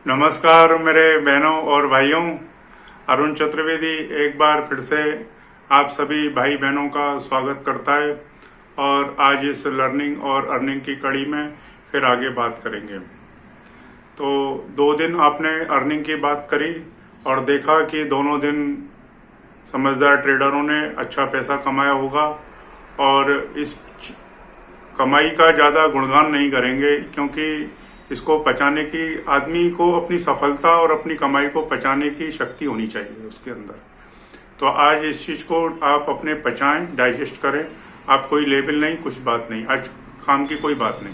नमस्कार मेरे बहनों और भाइयों। अरुण चतुर्वेदी एक बार फिर से आप सभी भाई बहनों का स्वागत करता है और आज इस लर्निंग और अर्निंग की कड़ी में फिर आगे बात करेंगे। तो 2 दिन आपने अर्निंग की बात करी और देखा कि दोनों दिन समझदार ट्रेडरों ने अच्छा पैसा कमाया होगा और इस कमाई का ज़्यादा गुणगान नहीं करेंगे क्योंकि इसको पचाने की आदमी को अपनी सफलता और अपनी कमाई को पचाने की शक्ति होनी चाहिए उसके अंदर। तो आज इस चीज को आप अपने पचाएं, डाइजेस्ट करें। आप कोई लेबल नहीं, कुछ बात नहीं, आज काम की कोई बात नहीं,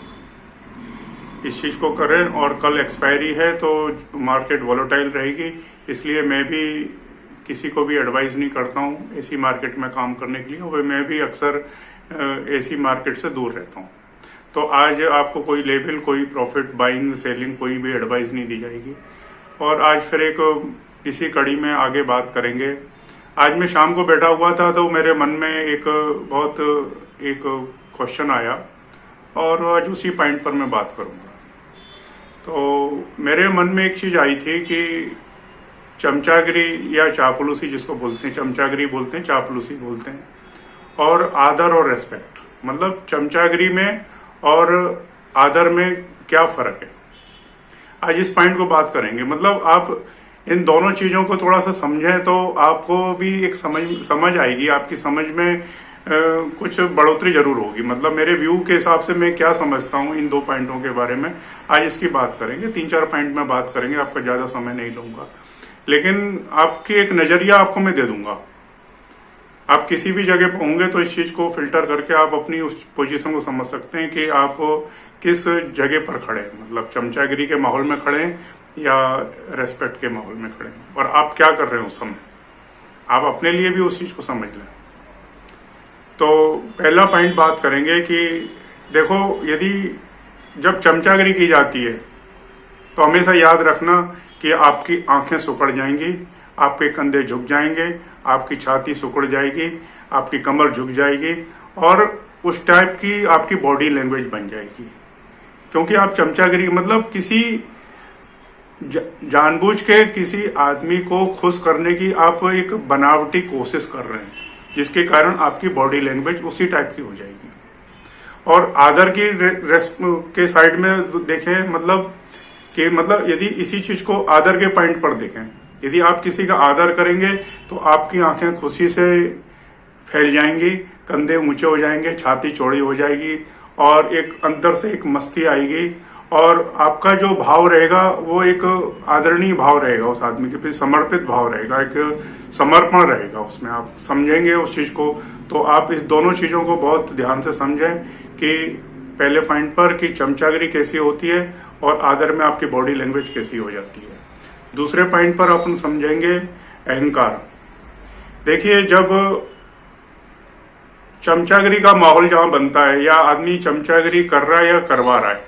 इस चीज को करें। और कल एक्सपायरी है तो मार्केट वॉलेटाइल रहेगी, इसलिए मैं भी किसी को भी एडवाइस नहीं करता हूं ऐसी मार्केट में काम करने के लिए, और मैं भी अक्सर ऐसी मार्केट से दूर रहता हूं। तो आज आपको कोई लेबल, कोई प्रॉफिट बाइंग सेलिंग कोई भी एडवाइस नहीं दी जाएगी। और आज फिर एक इसी कड़ी में आगे बात करेंगे। आज मैं शाम को बैठा हुआ था तो मेरे मन में एक क्वेश्चन आया और आज उसी पॉइंट पर मैं बात करूंगा। तो मेरे मन में एक चीज आई थी कि चमचागिरी या चापलूसी जिसको बोलते हैं, चमचागिरी बोलते हैं, चापलूसी बोलते हैं, और आदर और रेस्पेक्ट, मतलब चमचागिरी में और आदर में क्या फर्क है। आज इस पॉइंट को बात करेंगे। मतलब आप इन दोनों चीजों को थोड़ा सा समझें तो आपको भी एक समझ आएगी, आपकी समझ में कुछ बढ़ोतरी जरूर होगी। मतलब मेरे व्यू के हिसाब से मैं क्या समझता हूं इन 2 पॉइंटों के बारे में, आज इसकी बात करेंगे। 3-4 पॉइंट में बात करेंगे, आपका ज्यादा समय नहीं लूंगा, लेकिन आपकी एक नजरिया आपको मैं दे दूंगा। आप किसी भी जगह पर होंगे तो इस चीज को फिल्टर करके आप अपनी उस पोजीशन को समझ सकते हैं कि आप किस जगह पर खड़े हैं। मतलब चमचागिरी के माहौल में खड़े हैं या रेस्पेक्ट के माहौल में खड़े हैं, और आप क्या कर रहे हैं उस समय। आप अपने लिए भी उस चीज को समझ लें। तो पहला पॉइंट बात करेंगे कि देखो, यदि जब चमचागिरी की जाती है तो हमेशा याद रखना कि आपकी आंखें सिकुड़ जाएंगी, आपके कंधे झुक जाएंगे, आपकी छाती सिकुड़ जाएगी, आपकी कमर झुक जाएगी, और उस टाइप की आपकी बॉडी लैंग्वेज बन जाएगी। क्योंकि आप चमचागिरी मतलब किसी जानबूझ के किसी आदमी को खुश करने की आप एक बनावटी कोशिश कर रहे हैं, जिसके कारण आपकी बॉडी लैंग्वेज उसी टाइप की हो जाएगी। और आदर की के साइड में देखें, मतलब यदि इसी चीज को आदर के पॉइंट पर देखें, यदि आप किसी का आदर करेंगे तो आपकी आंखें खुशी से फैल जाएंगी, कंधे ऊंचे हो जाएंगे, छाती चौड़ी हो जाएगी, और एक अंदर से एक मस्ती आएगी, और आपका जो भाव रहेगा वो एक आदरणीय भाव रहेगा, उस आदमी के प्रति समर्पित भाव रहेगा, एक समर्पण रहेगा उसमें। आप समझेंगे उस चीज को। तो आप इस दोनों चीजों को बहुत ध्यान से समझें कि पहले पॉइंट पर कि चमचागिरी कैसी होती है और आदर में आपकी बॉडी लैंग्वेज कैसी हो जाती है। दूसरे पॉइंट पर अपन समझेंगे अहंकार। देखिए, जब चमचागिरी का माहौल जहां बनता है या आदमी चमचागिरी कर रहा है या करवा रहा है,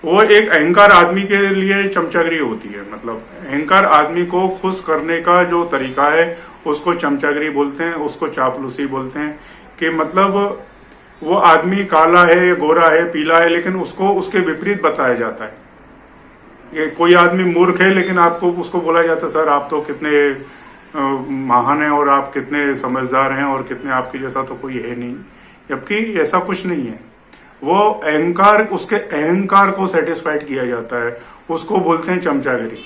वो एक अहंकार आदमी के लिए चमचागिरी होती है। मतलब अहंकार आदमी को खुश करने का जो तरीका है उसको चमचागिरी बोलते हैं, उसको चापलूसी बोलते हैं। कि मतलब वो आदमी काला है, गोरा है, पीला है, लेकिन उसको उसके विपरीत बताया जाता है। कोई आदमी मूर्ख है लेकिन आपको उसको बोला जाता है, सर आप तो कितने महान हैं और आप कितने समझदार हैं और कितने आपके जैसा तो कोई है नहीं, जबकि ऐसा कुछ नहीं है। वो अहंकार, उसके अहंकार को सेटिस्फाइड किया जाता है, उसको बोलते हैं चमचागिरी।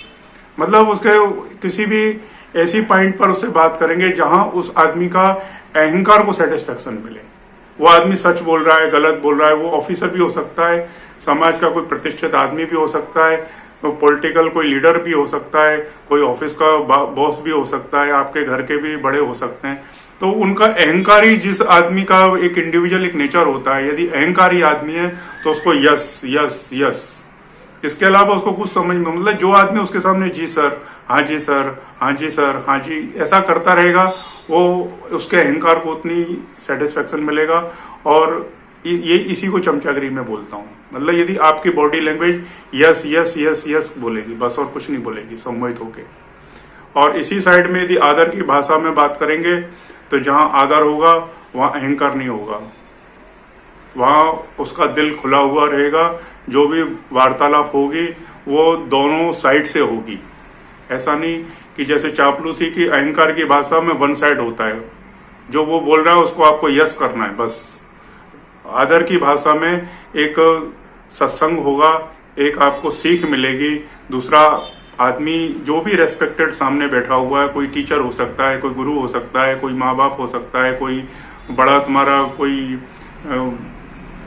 मतलब उसके किसी भी ऐसी पॉइंट पर उससे बात करेंगे जहां उस आदमी का अहंकार को सेटिस्फेक्शन मिले। वो आदमी सच बोल रहा है, गलत बोल रहा है, वो ऑफिसर भी हो सकता है, समाज का कोई प्रतिष्ठित आदमी भी हो सकता है, पॉलिटिकल कोई लीडर भी हो सकता है, कोई ऑफिस का बॉस भी हो सकता है, आपके घर के भी बड़े हो सकते हैं। तो उनका अहंकारी, जिस आदमी का एक इंडिविजुअल एक नेचर होता है, यदि अहंकारी आदमी है तो उसको यस यस यस, इसके अलावा उसको कुछ समझ में, मतलब जो आदमी उसके सामने जी सर, हाँ जी सर, हाँ जी सर, हाँ जी ऐसा करता रहेगा, वो उसके अहंकार को उतनी सेटिस्फेक्शन मिलेगा। और ये इसी को चमचागिरी में बोलता हूँ। मतलब यदि आपकी body language yes yes yes yes बोलेगी बस, और कुछ नहीं बोलेगी सम्मोहित होके। और इसी साइड में यदि आदर की भाषा में बात करेंगे तो जहां आदर होगा वहां अहंकार नहीं होगा। वहां उसका दिल खुला हुआ रहेगा, जो भी वार्तालाप होगी वो दोनों साइड से होगी। ऐसा नहीं कि जैसे चापलूसी की अहंकार की भाषा में वन साइड होता है, जो वो बोल रहा है उसको आपको यस करना है बस। आदर की भाषा में एक सत्संग होगा, एक आपको सीख मिलेगी। दूसरा आदमी जो भी रेस्पेक्टेड सामने बैठा हुआ है, कोई टीचर हो सकता है, कोई गुरु हो सकता है, कोई माँ बाप हो सकता है, कोई बड़ा तुम्हारा कोई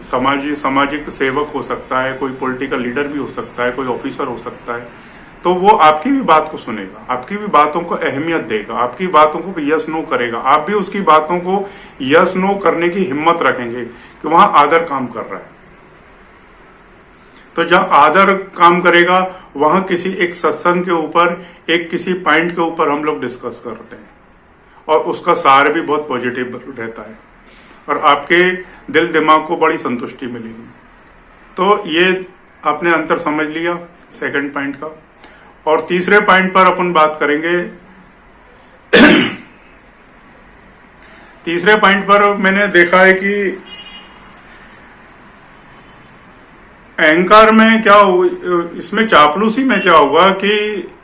सामाजिक सेवक हो सकता है, कोई पॉलिटिकल लीडर भी हो सकता है, कोई ऑफिसर हो सकता है, तो वो आपकी भी बात को सुनेगा, आपकी भी बातों को अहमियत देगा, आपकी बातों को भी यस नो करेगा। आप भी उसकी बातों को यस नो करने की हिम्मत रखेंगे कि वहां आदर काम कर रहा है। तो जहां आदर काम करेगा वहां किसी एक सत्संग के ऊपर, एक किसी पॉइंट के ऊपर हम लोग डिस्कस करते हैं और उसका सार भी बहुत पॉजिटिव रहता है और आपके दिल दिमाग को बड़ी संतुष्टि मिलेगी। तो ये आपने अंतर समझ लिया सेकंड पॉइंट का। और तीसरे पॉइंट पर अपन बात करेंगे। तीसरे पॉइंट पर मैंने देखा है कि अहंकार में क्या इसमें चापलूसी में क्या हुआ कि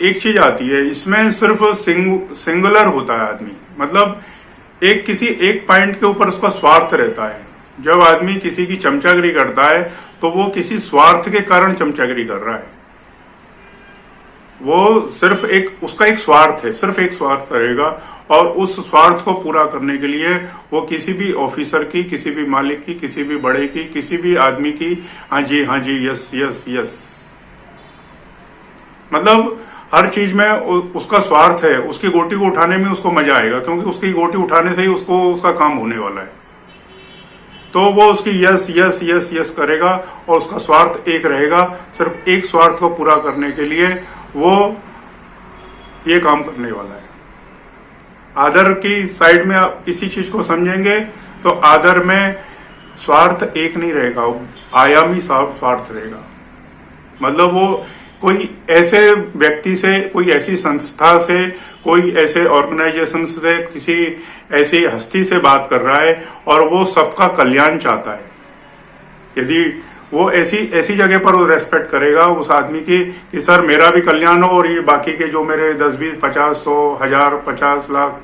एक चीज आती है, इसमें सिर्फ सिंगुलर होता है आदमी, मतलब एक किसी एक पॉइंट के ऊपर उसका स्वार्थ रहता है। जब आदमी किसी की चमचागिरी करता है तो वो किसी स्वार्थ के कारण चमचागिरी कर रहा है। वो सिर्फ उसका एक स्वार्थ है, सिर्फ एक स्वार्थ रहेगा और उस स्वार्थ को पूरा करने के लिए वो किसी भी ऑफिसर की, किसी भी मालिक की, किसी भी बड़े की, किसी भी आदमी की हाँ जी यस यस यस, मतलब हर चीज में उसका स्वार्थ है। उसकी गोटी को उठाने में उसको मजा आएगा क्योंकि उसकी गोटी उठाने से ही उसको उसका काम होने वाला है। तो वो उसकी यस यस यस यस करेगा और उसका स्वार्थ एक रहेगा, सिर्फ एक स्वार्थ को पूरा करने के लिए वो ये काम करने वाला है। आदर की साइड में आप इसी चीज को समझेंगे तो आदर में स्वार्थ एक नहीं रहेगा, आयामी स्वार्थ रहेगा। मतलब वो कोई ऐसे व्यक्ति से, कोई ऐसी संस्था से, कोई ऐसे ऑर्गेनाइजेशन से, किसी ऐसी हस्ती से बात कर रहा है और वो सबका कल्याण चाहता है। यदि वो ऐसी जगह पर वो रेस्पेक्ट करेगा उस आदमी की कि सर मेरा भी कल्याण हो और ये बाकी के जो मेरे 10, 20, 50, 100, 1000, 50 लाख,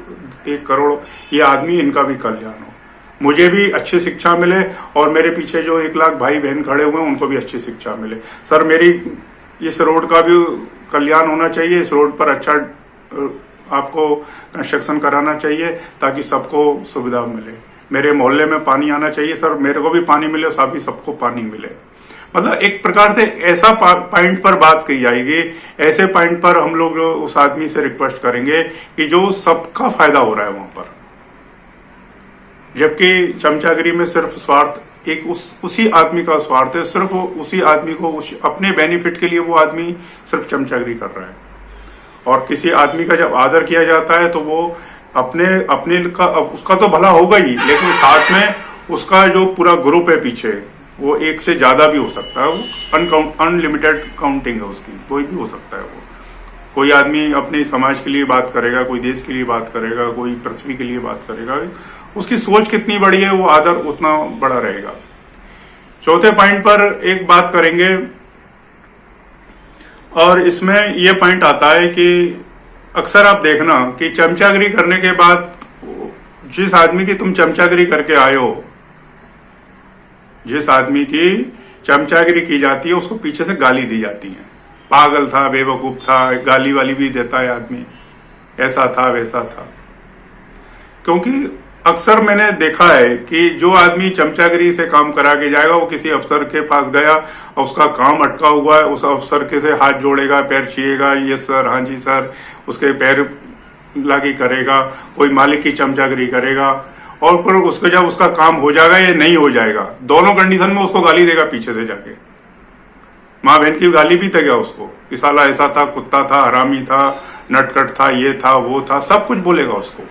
1 करोड़ ये आदमी, इनका भी कल्याण हो, मुझे भी अच्छी शिक्षा मिले और मेरे पीछे जो 1 लाख भाई बहन खड़े हुए हैं उनको भी अच्छी शिक्षा मिले। सर मेरी इस रोड का भी कल्याण होना चाहिए, इस रोड पर अच्छा आपको कंस्ट्रक्शन कराना चाहिए ताकि सबको सुविधा मिले। मेरे मोहल्ले में पानी आना चाहिए, सर मेरे को भी पानी मिले, साथ सबको पानी मिले। मतलब एक प्रकार से ऐसा पॉइंट पर बात की जाएगी, ऐसे पॉइंट पर हम लोग उस आदमी से रिक्वेस्ट करेंगे कि जो सबका फायदा हो रहा है वहां पर। जबकि चमचागिरी में सिर्फ स्वार्थ, एक उसी आदमी का स्वार्थ है, सिर्फ उसी आदमी को अपने बेनिफिट के लिए वो आदमी सिर्फ चमचागिरी कर रहा है। और किसी आदमी का जब आदर किया जाता है तो वो अपने का उसका तो भला होगा ही, लेकिन साथ में उसका जो पूरा ग्रुप है पीछे, वो एक से ज्यादा भी हो सकता है। वो अनलिमिटेड काउंटिंग है उसकी, कोई भी हो सकता है। वो कोई आदमी अपने समाज के लिए बात करेगा, कोई देश के लिए बात करेगा, कोई पृथ्वी के लिए बात करेगा। उसकी सोच कितनी बड़ी है वो आदर उतना बड़ा रहेगा। चौथे पॉइंट पर एक बात करेंगे और इसमें यह पॉइंट आता है कि अक्सर आप देखना कि चमचागिरी करने के बाद जिस आदमी की तुम चमचागिरी करके आए हो, जिस आदमी की चमचागिरी की जाती है उसको पीछे से गाली दी जाती है। पागल था, बेवकूफ था, गाली वाली भी देता है आदमी, ऐसा था वैसा था। क्योंकि अक्सर मैंने देखा है कि जो आदमी चमचागिरी से काम करा के जाएगा, वो किसी अफसर के पास गया और उसका काम अटका हुआ है, उस अफसर के से हाथ जोड़ेगा, पैर छुएगा, यस सर, हाँ जी सर, उसके पैर लागी करेगा, कोई मालिक की चमचागिरी करेगा और फिर उसको जब उसका काम हो जाएगा या नहीं हो जाएगा, दोनों कंडीशन में उसको गाली देगा पीछे से जाके। माँ बहन की गाली भी देगा उसको कि साला ऐसा था, कुत्ता था, हरामी था, नटखट था, ये था, वो था, सब कुछ बोलेगा उसको।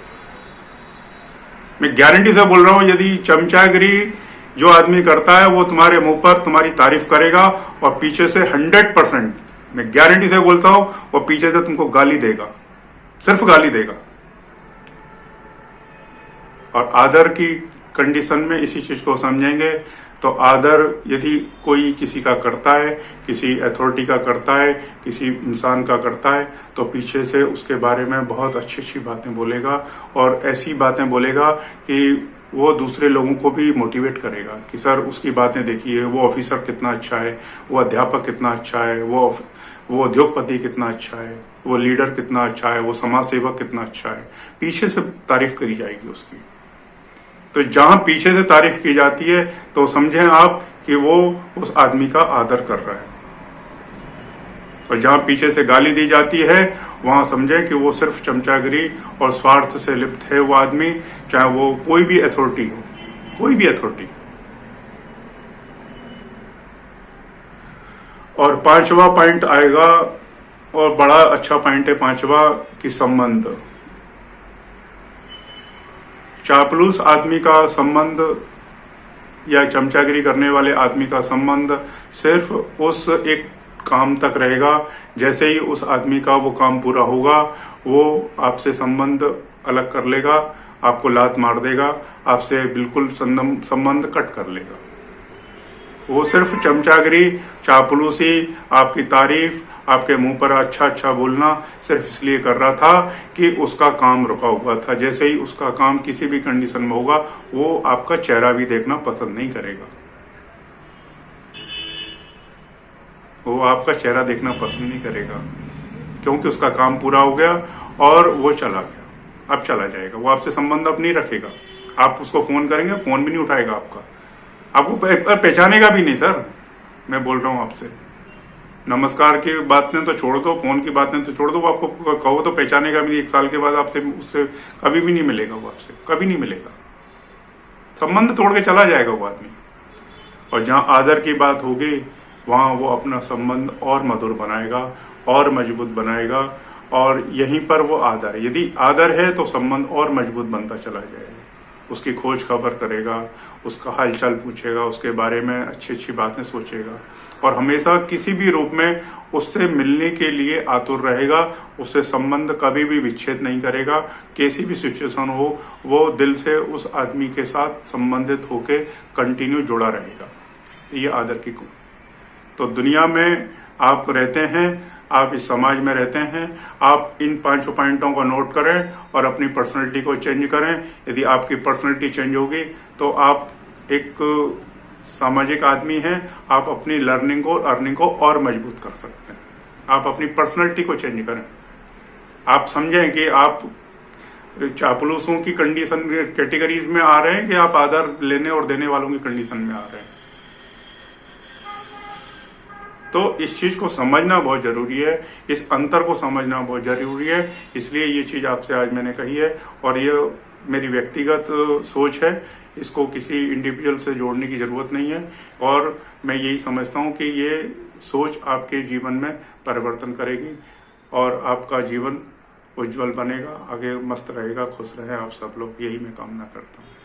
मैं गारंटी से बोल रहा हूं, यदि चमचागिरी जो आदमी करता है वो तुम्हारे मुंह पर तुम्हारी तारीफ करेगा और पीछे से 100%, मैं गारंटी से बोलता हूं, वो पीछे से तुमको गाली देगा, सिर्फ गाली देगा। और आदर की कंडीशन में इसी चीज को समझेंगे। तो आदर यदि कोई किसी का करता है, किसी अथॉरिटी का करता है, किसी इंसान का करता है, तो पीछे से उसके बारे में बहुत अच्छी अच्छी बातें बोलेगा और ऐसी बातें बोलेगा कि वो दूसरे लोगों को भी मोटिवेट करेगा कि सर उसकी बातें देखिए, वो ऑफिसर कितना अच्छा है, वो अध्यापक कितना अच्छा है, वो उद्योगपति कितना अच्छा है, वो लीडर कितना अच्छा है, वो समाज सेवक कितना अच्छा है। पीछे से तारीफ करी जाएगी उसकी। तो जहां पीछे से तारीफ की जाती है तो समझें आप कि वो उस आदमी का आदर कर रहा है, और जहां पीछे से गाली दी जाती है वहां समझें कि वो सिर्फ चमचागिरी और स्वार्थ से लिप्त है वो आदमी, चाहे वो कोई भी अथॉरिटी हो, कोई भी अथॉरिटी। और पांचवा पॉइंट आएगा, और बड़ा अच्छा पॉइंट है पांचवा, कि संबंध। चापलूस आदमी का संबंध या चमचागिरी करने वाले आदमी का संबंध सिर्फ उस एक काम तक रहेगा। जैसे ही उस आदमी का वो काम पूरा होगा, वो आपसे संबंध अलग कर लेगा, आपको लात मार देगा, आपसे बिल्कुल संबंध कट कर लेगा। वो सिर्फ चमचागिरी, चापलूसी, आपकी तारीफ, आपके मुंह पर अच्छा अच्छा बोलना सिर्फ इसलिए कर रहा था कि उसका काम रुका हुआ था। जैसे ही उसका काम किसी भी कंडीशन में होगा, वो आपका चेहरा भी देखना पसंद नहीं करेगा, वो आपका चेहरा देखना पसंद नहीं करेगा, क्योंकि उसका काम पूरा हो गया और वो चला गया, अब चला जाएगा, वो आपसे संबंध अब नहीं रखेगा। आप उसको फोन करेंगे, फोन भी नहीं उठाएगा आपका, आपको पहचानेगा भी नहीं। सर मैं बोल रहा हूं आपसे, नमस्कार की बातें तो छोड़ दो, फोन की बातें तो छोड़ दो, वो आपको कहो तो पहचानेगा भी नहीं। 1 साल के बाद आपसे उससे कभी भी नहीं मिलेगा, वो आपसे कभी नहीं मिलेगा, संबंध तोड़ के चला जाएगा वो आदमी। और जहां आदर की बात होगी वहां वो अपना संबंध और मधुर बनाएगा और मजबूत बनाएगा, और यहीं पर वो आदर है। यदि आदर है तो संबंध और मजबूत बनता चला जाएगा। उसकी खोज खबर करेगा, उसका हालचाल पूछेगा, उसके बारे में अच्छी अच्छी बातें सोचेगा, और हमेशा किसी भी रूप में उससे मिलने के लिए आतुर रहेगा। उससे संबंध कभी भी विच्छेद नहीं करेगा। कैसी भी सिचुएशन हो, वो दिल से उस आदमी के साथ संबंधित होके कंटिन्यू जुड़ा रहेगा। ये आदर की गुण। तो दुनिया में आप रहते हैं, आप इस समाज में रहते हैं, आप इन 5 पॉइंटों को नोट करें और अपनी पर्सनैलिटी को चेंज करें। यदि आपकी पर्सनैलिटी चेंज होगी तो आप एक सामाजिक आदमी हैं, आप अपनी लर्निंग को, अर्निंग को और मजबूत कर सकते हैं। आप अपनी पर्सनैलिटी को चेंज करें। आप समझें कि आप चापलूसों की कंडीशन कैटेगरीज में आ रहे हैं कि आप आदर लेने और देने वालों की कंडीशन में आ रहे हैं। तो इस चीज को समझना बहुत जरूरी है, इस अंतर को समझना बहुत जरूरी है। इसलिए ये चीज आपसे आज मैंने कही है, और ये मेरी व्यक्तिगत सोच है, इसको किसी इंडिविजुअल से जोड़ने की जरूरत नहीं है। और मैं यही समझता हूं कि ये सोच आपके जीवन में परिवर्तन करेगी और आपका जीवन उज्जवल बनेगा, आगे मस्त रहेगा, खुश रहे आप सब लोग, यही मैं कामना करता हूँ।